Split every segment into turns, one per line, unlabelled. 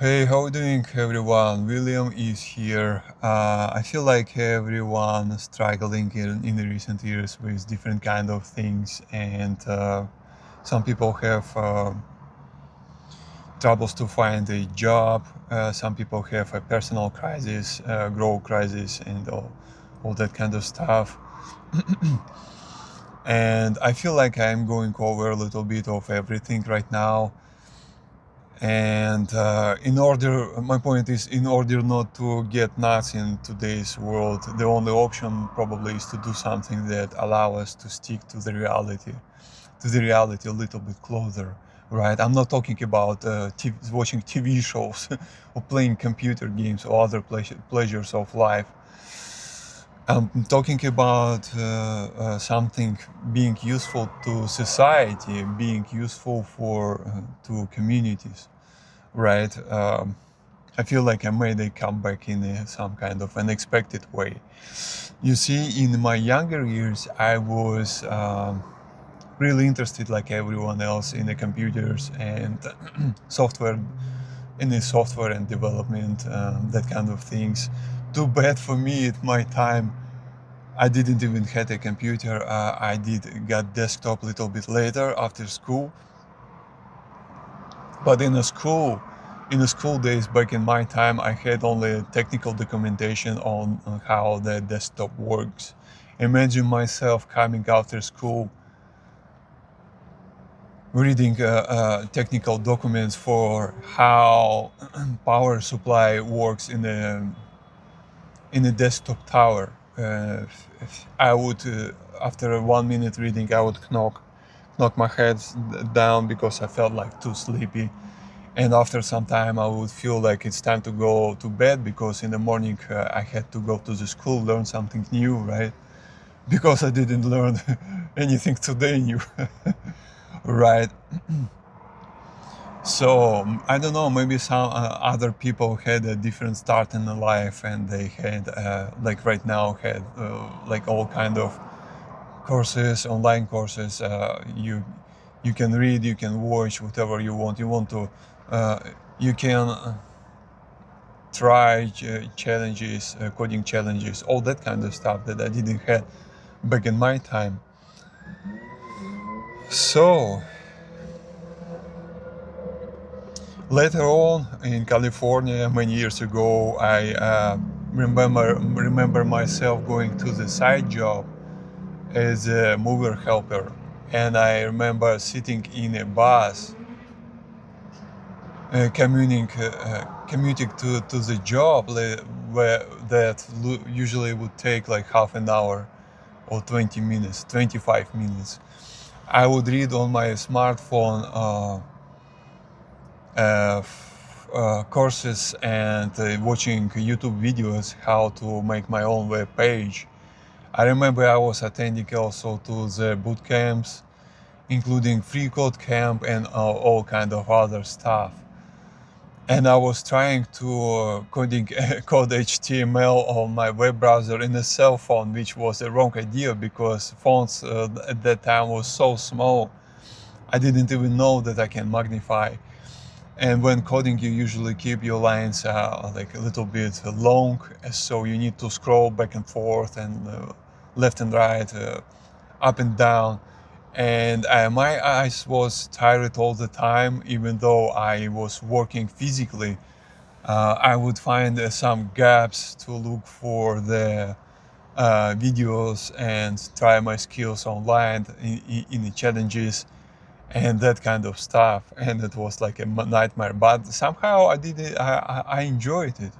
Hey, how you doing, everyone? William is here. I feel like everyone struggling in the recent years with different kind of things, and some people have troubles to find a job. Some people have a personal crisis, growth crisis, and all that kind of stuff. And I feel like I'm going over a little bit of everything right now. And my point is, in order not to get nuts in today's world, the only option probably is to do something that allow us to stick to the reality a little bit closer, right? I'm not talking about watching TV shows or playing computer games or other pleasures of life. I'm talking about something being useful to society, being useful for to communities, right? I feel like I made a comeback in some kind of unexpected way. You see, in my younger years, I was really interested, like everyone else, in the computers and software, in the software and development, that kind of things. Too bad for me at my time. I didn't even had a computer. I did got desktop a little bit later after school. But in the school days back in my time, I had only technical documentation on how the desktop works. Imagine myself coming after school, reading technical documents for how power supply works in a desktop tower. I would, after 1 minute reading, I would knock my head down because I felt like too sleepy. And after some time, I would feel like it's time to go to bed because in the morning I had to go to the school, learn something new, right? Because I didn't learn anything today new, right? So I don't know, maybe some other people had a different start in the life, and they had like right now had like all kind of courses, online courses. You can read, you can watch whatever you want. You want to, you can try challenges, coding challenges, all that kind of stuff that I didn't have back in my time. So later on in California, many years ago, I remember myself going to the side job as a mover helper, and I remember sitting in a bus, commuting to the job, where that usually would take like half an hour or 20 minutes, 25 minutes. I would read on my smartphone courses and watching YouTube videos how to make my own web page. I remember I was attending also to the boot camps, including free code camp and all kind of other stuff. And I was trying to code HTML on my web browser in a cell phone, which was a wrong idea because fonts at that time was so small. I didn't even know that I can magnify. And when coding, you usually keep your lines like a little bit long, so you need to scroll back and forth and left and right, up and down. And my eyes was tired all the time, even though I was working physically. I would find some gaps to look for the videos and try my skills online in the challenges and that kind of stuff. And it was like a nightmare, but somehow I did it. I enjoyed it.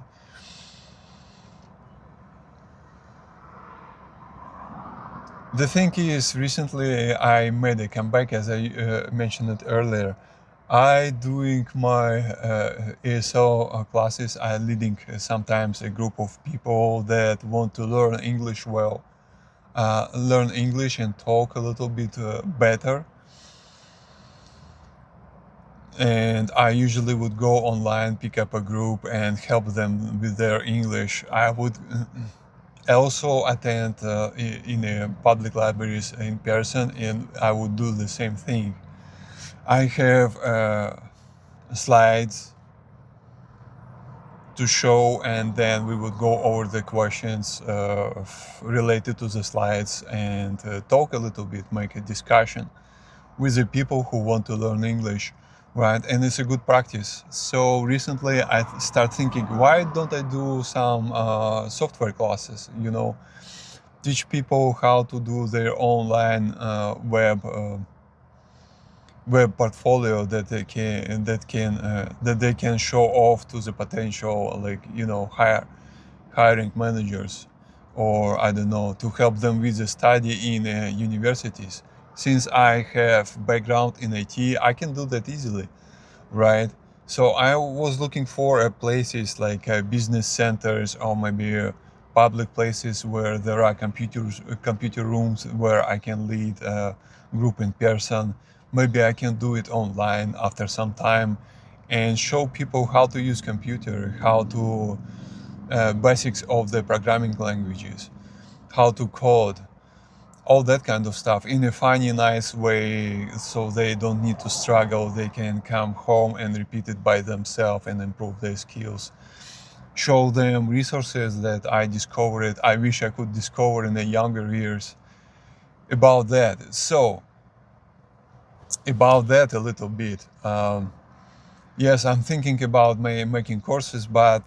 The thing is, recently I made a comeback, as I mentioned it earlier. I doing my ESL classes. I leading sometimes a group of people that want to learn English well, learn English and talk a little bit better. And I usually would go online, pick up a group, and help them with their English. I would also attend in public libraries in person, and I would do the same thing. I have slides to show, and then we would go over the questions related to the slides and talk a little bit, make a discussion with the people who want to learn English, right? And it's a good practice. So recently I start thinking, why don't I do some software classes, teach people how to do their online web portfolio that they can show off to the potential, like, hiring managers, or I don't know, to help them with the study in universities. Since I have background in IT, I can do that easily, right? So I was looking for places like business centers, or maybe public places where there are computer rooms where I can lead a group in person. Maybe I can do it online after some time and show people how to use computer, how to basics of the programming languages, how to code, all that kind of stuff in a funny, nice way, so they don't need to struggle. They can come home and repeat it by themselves and improve their skills. Show them resources that I discovered, I wish I could discover in the younger years about that. So, about that a little bit. Yes, I'm thinking about making courses, but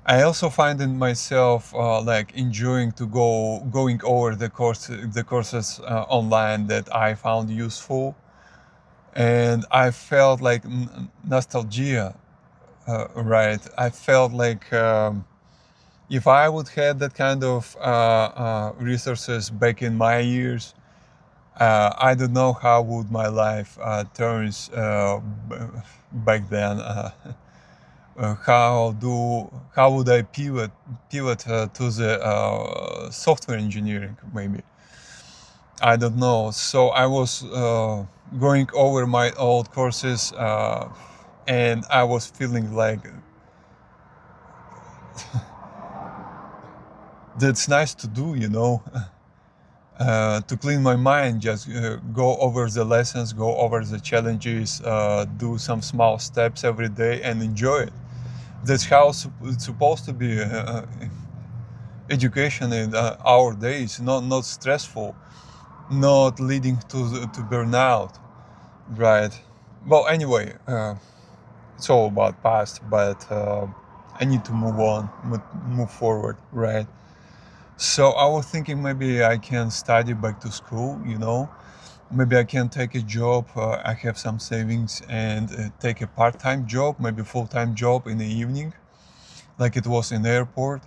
I also find in myself like enjoying to going over the courses online that I found useful, and I felt like nostalgia, right? I felt like if I would have that kind of resources back in my years, I don't know how would my life turns back then. How would I pivot to the software engineering, maybe? I don't know. So I was going over my old courses, and I was feeling like that's nice to do, to clean my mind. Just go over the lessons, go over the challenges, do some small steps every day, and enjoy it. That's how it's supposed to be. Education in our days, not stressful, not leading to burnout, right? Well, anyway, it's all about past, but I need to move on, move forward, right? So I was thinking maybe I can study back to school, maybe I can take a job. I have some savings, and take a part-time job, maybe full-time job in the evening, like it was in the airport,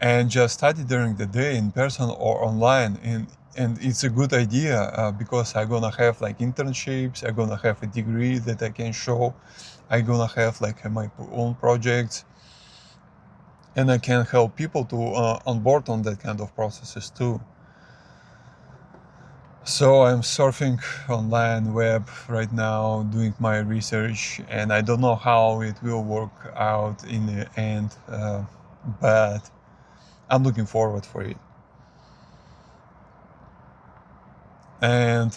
and just study during the day in person or online. And it's a good idea because I'm gonna have like internships, I'm gonna have a degree that I can show, I'm gonna have like my own projects, and I can help people to onboard on that kind of processes too. So I'm surfing online web right now, doing my research, and I don't know how it will work out in the end, but I'm looking forward for it. And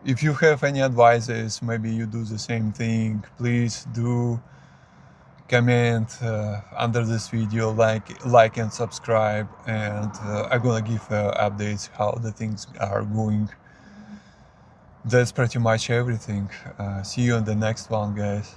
if you have any advices, maybe you do the same thing, please do comment under this video, like and subscribe, and I'm gonna give updates how the things are going. That's pretty much everything. See you on the next one, guys.